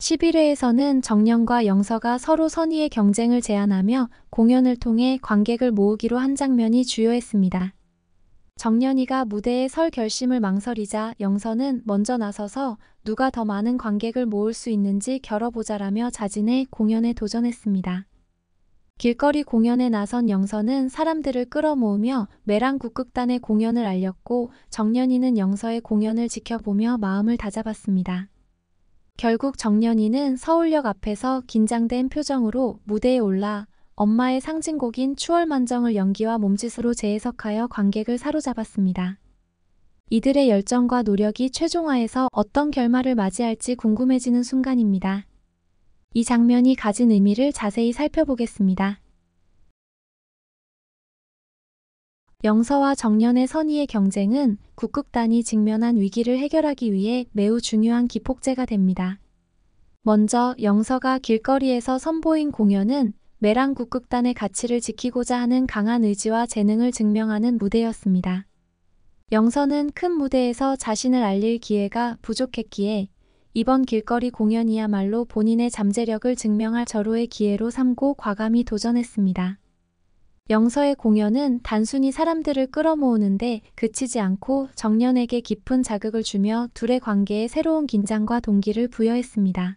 11회에서는 정연과 영서가 서로 선의의 경쟁을 제안하며 공연을 통해 관객을 모으기로 한 장면이 주요했습니다. 정연이가 무대에 설 결심을 망설이자 영서는 먼저 나서서 누가 더 많은 관객을 모을 수 있는지 겨뤄보자라며 자진해 공연에 도전했습니다. 길거리 공연에 나선 영서는 사람들을 끌어모으며 매랑국극단의 공연을 알렸고 정연이는 영서의 공연을 지켜보며 마음을 다잡았습니다. 결국 정연이는 서울역 앞에서 긴장된 표정으로 무대에 올라 엄마의 상징곡인 추월만정을 연기와 몸짓으로 재해석하여 관객을 사로잡았습니다. 이들의 열정과 노력이 최종화해서 어떤 결말을 맞이할지 궁금해지는 순간입니다. 이 장면이 가진 의미를 자세히 살펴보겠습니다. 영서와 정연의 선의의 경쟁은 국극단이 직면한 위기를 해결하기 위해 매우 중요한 기폭제가 됩니다. 먼저 영서가 길거리에서 선보인 공연은 매랑국극단의 가치를 지키고자 하는 강한 의지와 재능을 증명하는 무대였습니다. 영서는 큰 무대에서 자신을 알릴 기회가 부족했기에 이번 길거리 공연이야말로 본인의 잠재력을 증명할 절호의 기회로 삼고 과감히 도전했습니다. 영서의 공연은 단순히 사람들을 끌어모으는데 그치지 않고 정연에게 깊은 자극을 주며 둘의 관계에 새로운 긴장과 동기를 부여했습니다.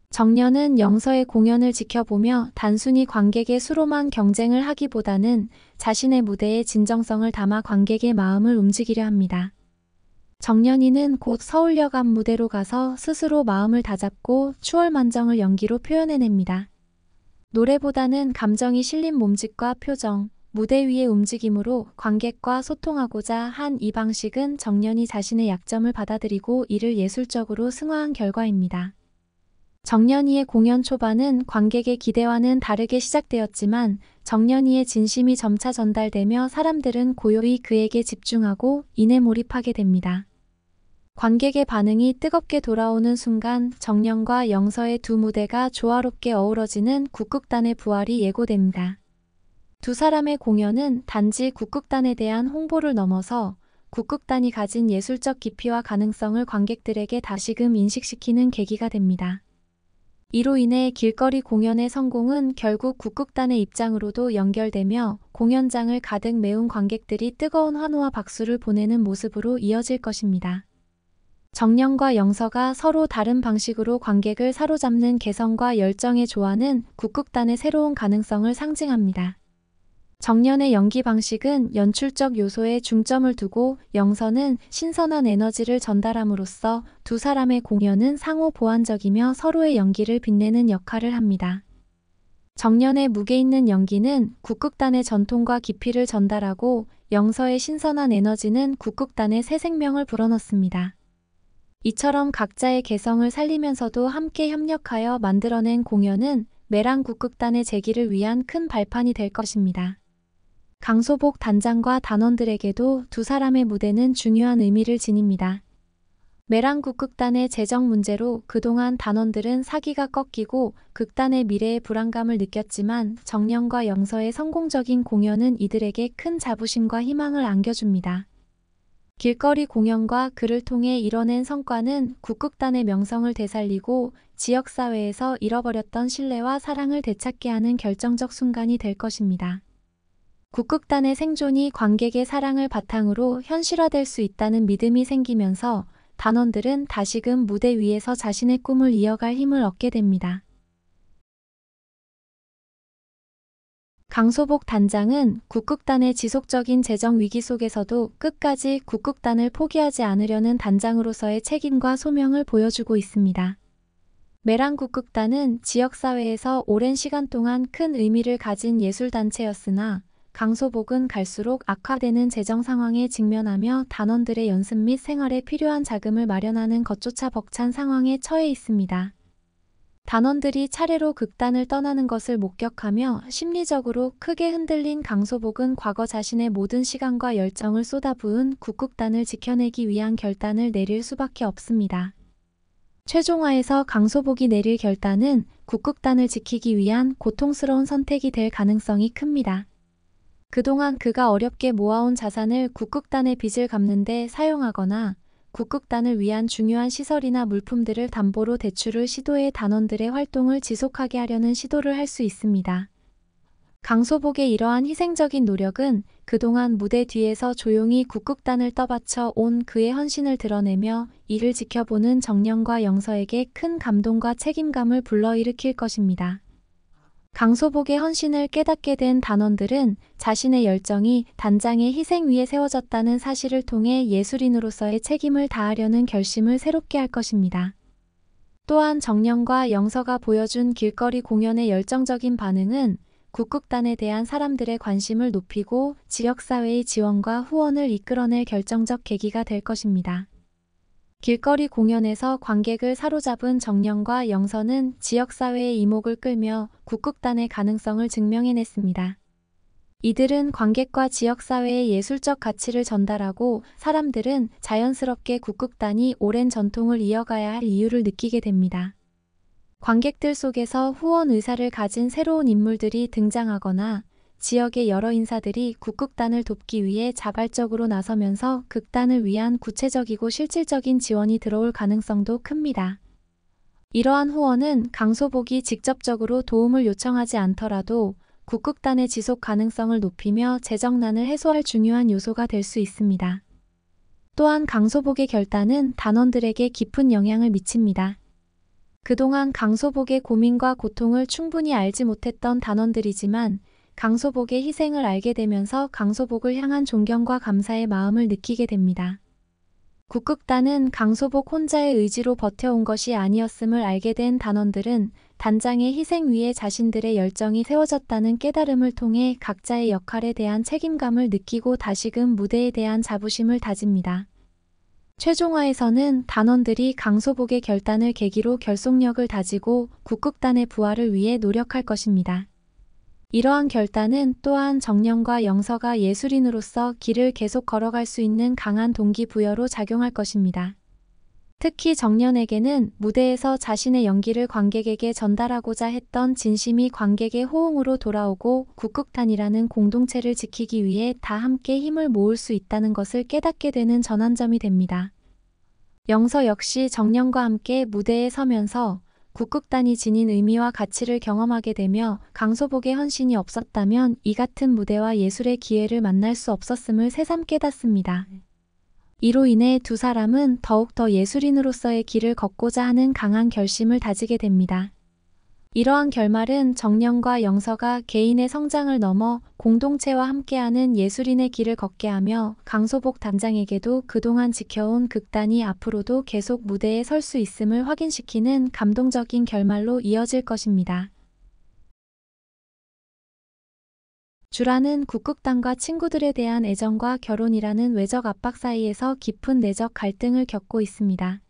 정연은 영서의 공연을 지켜보며 단순히 관객의 수로만 경쟁을 하기보다는 자신의 무대에 진정성을 담아 관객의 마음을 움직이려 합니다. 정연이는 곧 서울역 앞 무대로 가서 스스로 마음을 다잡고 추월만정을 연기로 표현해냅니다. 노래보다는 감정이 실린 몸짓과 표정, 무대 위의 움직임으로 관객과 소통하고자 한 이 방식은 정연이 자신의 약점을 받아들이고 이를 예술적으로 승화한 결과입니다. 정연이의 공연 초반은 관객의 기대와는 다르게 시작되었지만 정연이의 진심이 점차 전달되며 사람들은 고요히 그에게 집중하고 이내 몰입하게 됩니다. 관객의 반응이 뜨겁게 돌아오는 순간 정연과 영서의 두 무대가 조화롭게 어우러지는 국극단의 부활이 예고됩니다. 두 사람의 공연은 단지 국극단에 대한 홍보를 넘어서 국극단이 가진 예술적 깊이와 가능성을 관객들에게 다시금 인식시키는 계기가 됩니다. 이로 인해 길거리 공연의 성공은 결국 국극단의 입장으로도 연결되며 공연장을 가득 메운 관객들이 뜨거운 환호와 박수를 보내는 모습으로 이어질 것입니다. 정연과 영서가 서로 다른 방식으로 관객을 사로잡는 개성과 열정의 조화는 국극단의 새로운 가능성을 상징합니다. 정연의 연기 방식은 연출적 요소에 중점을 두고 영서는 신선한 에너지를 전달함으로써 두 사람의 공연은 상호 보완적이며 서로의 연기를 빛내는 역할을 합니다. 정연의 무게 있는 연기는 국극단의 전통과 깊이를 전달하고 영서의 신선한 에너지는 국극단의 새 생명을 불어넣습니다. 이처럼 각자의 개성을 살리면서도 함께 협력하여 만들어낸 공연은 매랑국극단의 재기를 위한 큰 발판이 될 것입니다. 강소복 단장과 단원들에게도 두 사람의 무대는 중요한 의미를 지닙니다. 매랑국극단의 재정 문제로 그동안 단원들은 사기가 꺾이고 극단의 미래의 불안감을 느꼈지만 정연과 영서의 성공적인 공연은 이들에게 큰 자부심과 희망을 안겨줍니다. 길거리 공연과 그를 통해 이뤄낸 성과는 국극단의 명성을 되살리고 지역사회에서 잃어버렸던 신뢰와 사랑을 되찾게 하는 결정적 순간이 될 것입니다. 국극단의 생존이 관객의 사랑을 바탕으로 현실화될 수 있다는 믿음이 생기면서 단원들은 다시금 무대 위에서 자신의 꿈을 이어갈 힘을 얻게 됩니다. 강소복 단장은 국극단의 지속적인 재정 위기 속에서도 끝까지 국극단을 포기하지 않으려는 단장으로서의 책임과 소명을 보여주고 있습니다. 매랑국극단은 지역사회에서 오랜 시간 동안 큰 의미를 가진 예술단체였으나 강소복은 갈수록 악화되는 재정 상황에 직면하며 단원들의 연습 및 생활에 필요한 자금을 마련하는 것조차 벅찬 상황에 처해 있습니다. 단원들이 차례로 극단을 떠나는 것을 목격하며 심리적으로 크게 흔들린 강소복은 과거 자신의 모든 시간과 열정을 쏟아부은 국극단을 지켜내기 위한 결단을 내릴 수밖에 없습니다. 최종화에서 강소복이 내릴 결단은 국극단을 지키기 위한 고통스러운 선택이 될 가능성이 큽니다. 그동안 그가 어렵게 모아온 자산을 국극단의 빚을 갚는 데 사용하거나 국극단을 위한 중요한 시설이나 물품들을 담보로 대출을 시도해 단원들의 활동을 지속하게 하려는 시도를 할 수 있습니다. 강소복의 이러한 희생적인 노력은 그동안 무대 뒤에서 조용히 국극단을 떠받쳐 온 그의 헌신을 드러내며 이를 지켜보는 정령과 영서에게 큰 감동과 책임감을 불러일으킬 것입니다. 강소복의 헌신을 깨닫게 된 단원들은 자신의 열정이 단장의 희생 위에 세워졌다는 사실을 통해 예술인으로서의 책임을 다하려는 결심을 새롭게 할 것입니다. 또한 정령과 영서가 보여준 길거리 공연의 열정적인 반응은 국극단에 대한 사람들의 관심을 높이고 지역사회의 지원과 후원을 이끌어낼 결정적 계기가 될 것입니다. 길거리 공연에서 관객을 사로잡은 정령과 영서는 지역사회의 이목을 끌며 국극단의 가능성을 증명해냈습니다. 이들은 관객과 지역사회의 예술적 가치를 전달하고 사람들은 자연스럽게 국극단이 오랜 전통을 이어가야 할 이유를 느끼게 됩니다. 관객들 속에서 후원 의사를 가진 새로운 인물들이 등장하거나 지역의 여러 인사들이 국극단을 돕기 위해 자발적으로 나서면서 극단을 위한 구체적이고 실질적인 지원이 들어올 가능성도 큽니다. 이러한 후원은 강소복이 직접적으로 도움을 요청하지 않더라도 국극단의 지속 가능성을 높이며 재정난을 해소할 중요한 요소가 될 수 있습니다. 또한 강소복의 결단은 단원들에게 깊은 영향을 미칩니다. 그동안 강소복의 고민과 고통을 충분히 알지 못했던 단원들이지만 강소복의 희생을 알게 되면서 강소복을 향한 존경과 감사의 마음을 느끼게 됩니다. 국극단은 강소복 혼자의 의지로 버텨온 것이 아니었음을 알게 된 단원들은 단장의 희생 위에 자신들의 열정이 세워졌다는 깨달음을 통해 각자의 역할에 대한 책임감을 느끼고 다시금 무대에 대한 자부심을 다집니다. 최종화에서는 단원들이 강소복의 결단을 계기로 결속력을 다지고 국극단의 부활을 위해 노력할 것입니다. 이러한 결단은 또한 정령과 영서가 예술인으로서 길을 계속 걸어갈 수 있는 강한 동기부여로 작용할 것입니다. 특히 정년에게는 무대에서 자신의 연기를 관객에게 전달하고자 했던 진심이 관객의 호응으로 돌아오고 국극단이라는 공동체를 지키기 위해 다 함께 힘을 모을 수 있다는 것을 깨닫게 되는 전환점이 됩니다. 영서 역시 정년과 함께 무대에 서면서 국극단이 지닌 의미와 가치를 경험하게 되며 강소복의 헌신이 없었다면 이 같은 무대와 예술의 기회를 만날 수 없었음을 새삼 깨닫습니다. 이로 인해 두 사람은 더욱더 예술인으로서의 길을 걷고자 하는 강한 결심을 다지게 됩니다. 이러한 결말은 정령과 영서가 개인의 성장을 넘어 공동체와 함께하는 예술인의 길을 걷게 하며 강소복 단장에게도 그동안 지켜온 극단이 앞으로도 계속 무대에 설 수 있음을 확인시키는 감동적인 결말로 이어질 것입니다. 주라는 국극단과 친구들에 대한 애정과 결혼이라는 외적 압박 사이에서 깊은 내적 갈등을 겪고 있습니다.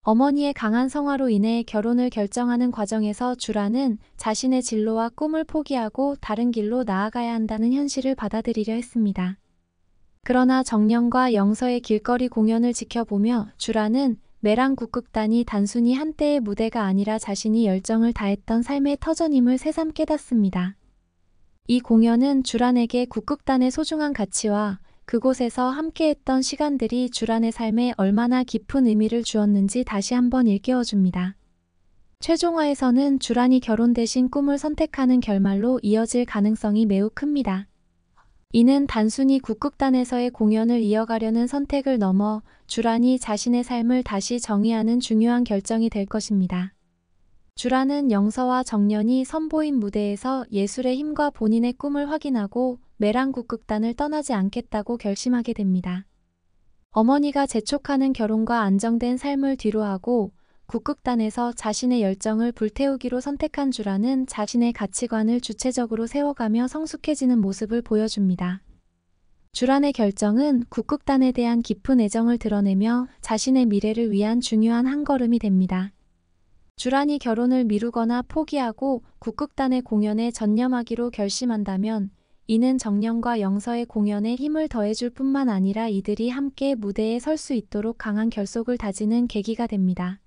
어머니의 강한 성화로 인해 결혼을 결정하는 과정에서 주라는 자신의 진로와 꿈을 포기하고 다른 길로 나아가야 한다는 현실을 받아들이려 했습니다. 그러나 정령과 영서의 길거리 공연을 지켜보며 주라는 매랑 국극단이 단순히 한때의 무대가 아니라 자신이 열정을 다했던 삶의 터전임을 새삼 깨닫습니다. 이 공연은 주란에게 국극단의 소중한 가치와 그곳에서 함께했던 시간들이 주란의 삶에 얼마나 깊은 의미를 주었는지 다시 한번 일깨워줍니다. 최종화에서는 주란이 결혼 대신 꿈을 선택하는 결말로 이어질 가능성이 매우 큽니다. 이는 단순히 국극단에서의 공연을 이어가려는 선택을 넘어 주란이 자신의 삶을 다시 정의하는 중요한 결정이 될 것입니다. 주란은 영서와 정년이 선보인 무대에서 예술의 힘과 본인의 꿈을 확인하고 매랑 국극단을 떠나지 않겠다고 결심하게 됩니다. 어머니가 재촉하는 결혼과 안정된 삶을 뒤로하고 국극단에서 자신의 열정을 불태우기로 선택한 주란은 자신의 가치관을 주체적으로 세워가며 성숙해지는 모습을 보여줍니다. 주란의 결정은 국극단에 대한 깊은 애정을 드러내며 자신의 미래를 위한 중요한 한 걸음이 됩니다. 주란이 결혼을 미루거나 포기하고 국극단의 공연에 전념하기로 결심한다면 이는 정령과 영서의 공연에 힘을 더해줄 뿐만 아니라 이들이 함께 무대에 설 수 있도록 강한 결속을 다지는 계기가 됩니다.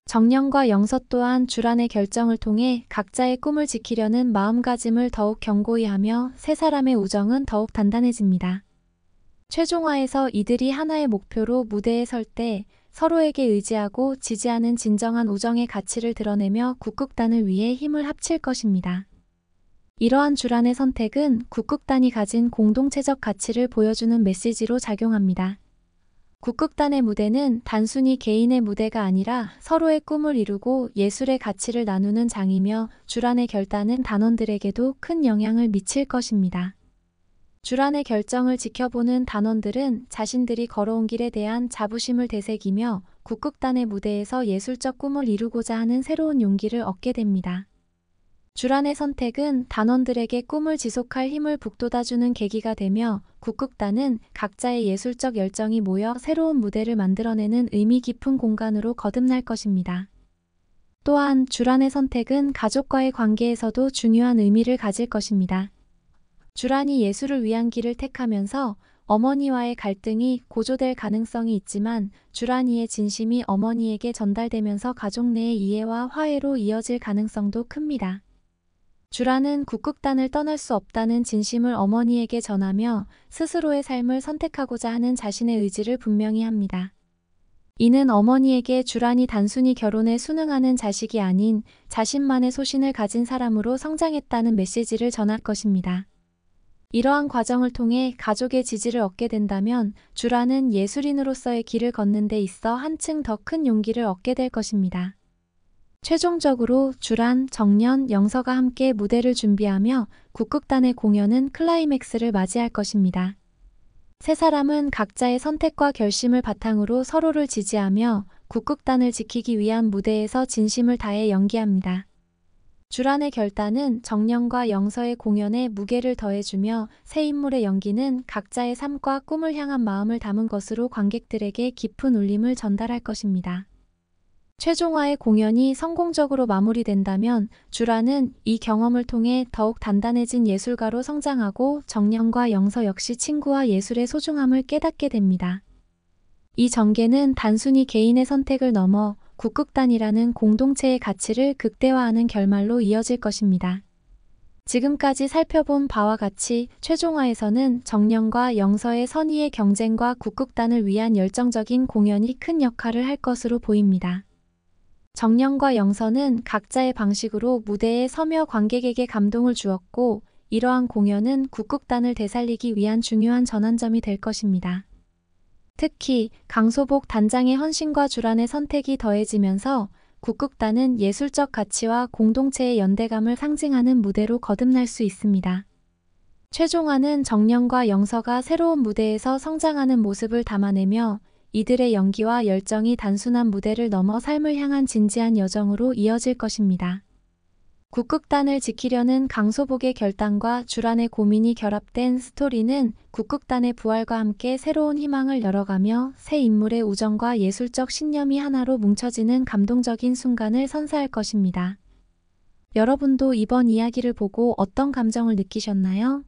정령과 영서 또한 주란의 결정을 통해 각자의 꿈을 지키려는 마음가짐을 더욱 견고히 하며 세 사람의 우정은 더욱 단단해집니다. 최종화에서 이들이 하나의 목표로 무대에 설 때 서로에게 의지하고 지지하는 진정한 우정의 가치를 드러내며 국극단을 위해 힘을 합칠 것입니다. 이러한 주란의 선택은 국극단이 가진 공동체적 가치를 보여주는 메시지로 작용합니다. 국극단의 무대는 단순히 개인의 무대가 아니라 서로의 꿈을 이루고 예술의 가치를 나누는 장이며 주란의 결단은 단원들에게도 큰 영향을 미칠 것입니다. 주란의 결정을 지켜보는 단원들은 자신들이 걸어온 길에 대한 자부심을 되새기며 국극단의 무대에서 예술적 꿈을 이루고자 하는 새로운 용기를 얻게 됩니다. 주란의 선택은 단원들에게 꿈을 지속할 힘을 북돋아주는 계기가 되며 국극단은 각자의 예술적 열정이 모여 새로운 무대를 만들어내는 의미 깊은 공간으로 거듭날 것입니다. 또한 주란의 선택은 가족과의 관계에서도 중요한 의미를 가질 것입니다. 주란이 예술을 위한 길을 택하면서 어머니와의 갈등이 고조될 가능성이 있지만 주란이의 진심이 어머니에게 전달되면서 가족 내의 이해와 화해로 이어질 가능성도 큽니다. 주란은 국극단을 떠날 수 없다는 진심을 어머니에게 전하며 스스로의 삶을 선택하고자 하는 자신의 의지를 분명히 합니다. 이는 어머니에게 주란이 단순히 결혼에 순응하는 자식이 아닌 자신만의 소신을 가진 사람으로 성장했다는 메시지를 전할 것입니다. 이러한 과정을 통해 가족의 지지를 얻게 된다면 주란은 예술인으로서의 길을 걷는 데 있어 한층 더 큰 용기를 얻게 될 것입니다. 최종적으로 주란, 정년, 영서가 함께 무대를 준비하며 국극단의 공연은 클라이맥스를 맞이할 것입니다. 세 사람은 각자의 선택과 결심을 바탕으로 서로를 지지하며 국극단을 지키기 위한 무대에서 진심을 다해 연기합니다. 주란의 결단은 정년과 영서의 공연에 무게를 더해주며 세 인물의 연기는 각자의 삶과 꿈을 향한 마음을 담은 것으로 관객들에게 깊은 울림을 전달할 것입니다. 최종화의 공연이 성공적으로 마무리된다면 주란은 이 경험을 통해 더욱 단단해진 예술가로 성장하고 정년과 영서 역시 친구와 예술의 소중함을 깨닫게 됩니다. 이 전개는 단순히 개인의 선택을 넘어 국극단이라는 공동체의 가치를 극대화하는 결말로 이어질 것입니다. 지금까지 살펴본 바와 같이 최종화에서는 정년과 영서의 선의의 경쟁과 국극단을 위한 열정적인 공연이 큰 역할을 할 것으로 보입니다. 정년과 영서는 각자의 방식으로 무대에 서며 관객에게 감동을 주었고 이러한 공연은 국극단을 되살리기 위한 중요한 전환점이 될 것입니다. 특히 강소복 단장의 헌신과 주란의 선택이 더해지면서 국극단은 예술적 가치와 공동체의 연대감을 상징하는 무대로 거듭날 수 있습니다. 최종화는 정년과 영서가 새로운 무대에서 성장하는 모습을 담아내며 이들의 연기와 열정이 단순한 무대를 넘어 삶을 향한 진지한 여정으로 이어질 것입니다. 국극단을 지키려는 강소복의 결단과 주란의 고민이 결합된 스토리는 국극단의 부활과 함께 새로운 희망을 열어가며 세 인물의 우정과 예술적 신념이 하나로 뭉쳐지는 감동적인 순간을 선사할 것입니다. 여러분도 이번 이야기를 보고 어떤 감정을 느끼셨나요?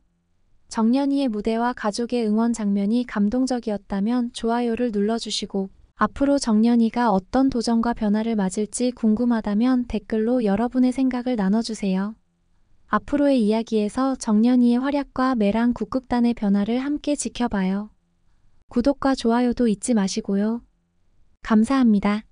정년이의 무대와 가족의 응원 장면이 감동적이었다면 좋아요를 눌러주시고 앞으로 정년이가 어떤 도전과 변화를 맞을지 궁금하다면 댓글로 여러분의 생각을 나눠주세요. 앞으로의 이야기에서 정년이의 활약과 매랑 국극단의 변화를 함께 지켜봐요. 구독과 좋아요도 잊지 마시고요. 감사합니다.